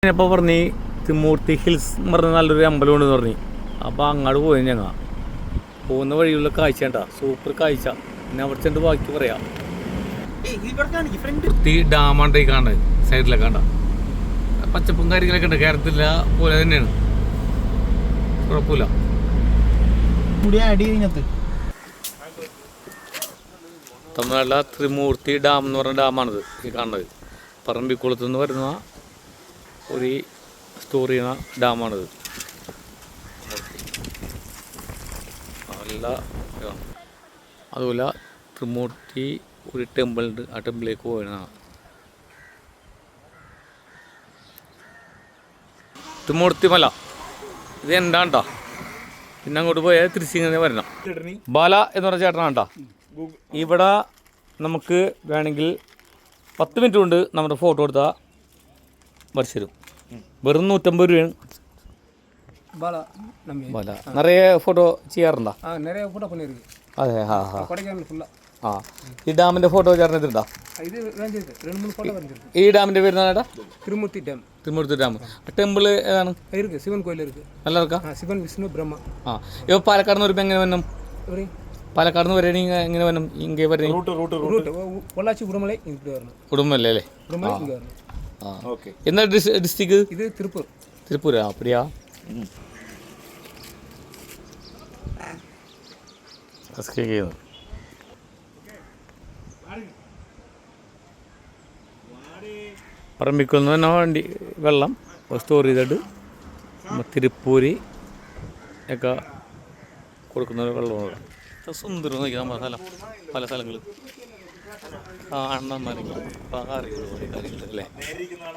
ഞാനിപ്പോൾ പറഞ്ഞ് തിമൂർത്തി ഹിൽസ് എന്ന് പറഞ്ഞ നല്ലൊരു അമ്പലമുണ്ടെന്ന് പറഞ്ഞു. അപ്പോൾ അങ്ങോട്ട് പോയി ഞങ്ങൾ പോകുന്ന വഴിയുള്ള കാഴ്ച കേട്ടാ, സൂപ്പർ കാഴ്ച. പിന്നെ അവിടെ ചെന്ന് ബാക്കി പറയാം. ഡാമാണ് ഈ കാണുന്നത്, സൈഡിലൊക്കെ കണ്ട പച്ചപ്പും കാര്യങ്ങളൊക്കെ ഉണ്ട്. കേരളത്തില്ല പോലെ തന്നെയാണ്, കുഴപ്പമില്ല. തമിഴ്നാട്ടിലെ ത്രിമൂർത്തി ഡാം എന്ന് പറഞ്ഞ ഡാമാണിത് ഈ കാണുന്നത്. പറമ്പിക്കുളത്ത് നിന്ന് വരുന്ന ഒരു സ്റ്റോർ ചെയ്യുന്ന ഡാമാണിത്. നല്ല അതുപോലെ ത്രിമൂർത്തി ഒരു ടെമ്പിൾ ഉണ്ട്, ആ ടെമ്പിളിലേക്ക് പോയതാണ്. ത്രിമൂർത്തി മല ഇത് എന്താണ്ടാ. പിന്നെ അങ്ങോട്ട് പോയാൽ തിരിച്ചിങ്ങനെ വരണം. ബാല എന്ന് പറഞ്ഞ ചേട്ടനാണ്ടാ. ഇവിടെ നമുക്ക് വേണമെങ്കിൽ 10 മിനിറ്റ് കൊണ്ട് നമ്മുടെ ഫോട്ടോ എടുത്താൽ വരച്ചു തരും. വെറും 150 രൂപയാണ്. ബാല നിറയെ ഫോട്ടോ ചെയ്യാറുണ്ടോ? അതെ. ആ ഈ ഡാമിൻ്റെ ഫോട്ടോ ചേർന്നിട്ടുണ്ടോ? ഈ ഡാമിൻ്റെ പേര് ഏതാ? Thirumoorthy dam. Thirumoorthy dam. Temple ഏതാണ്? ശിവൻ കോയിൽ നല്ല ശിവൻ വിഷ്ണു ബ്രഹ്മ. ആ ഇപ്പോൾ പാലക്കാട് നിന്ന് വരുമ്പോൾ എങ്ങനെ വരണം? പാലക്കാട് നിന്ന് വരണമെങ്കിൽ എങ്ങനെ വരണം? ഇங்கே വരണേ പൊള്ളാച്ചി ഉടുമല ഉടുമല്ലേ അല്ലേ? ആ എന്താ ഡിസ്ട്രിക്ട്? ഇത് തിരുപ്പൂർ. തിരുപ്പൂരാ? அப்படியா? പറമ്പിക്കുന്ന തന്നെ വണ്ടി വെള്ളം സ്റ്റോർ ചെയ്തിട്ട് തിരുപ്പൂര് ഒക്കെ കൊടുക്കുന്ന വെള്ളമാണ്. സുന്ദരം നോക്കിയാൽ നമ്മുടെ സ്ഥലം, പല സ്ഥലങ്ങൾ അണ്ണന്മാരെങ്കിലും അറിയുള്ളൂ കാര്യങ്ങൾ അല്ലേ.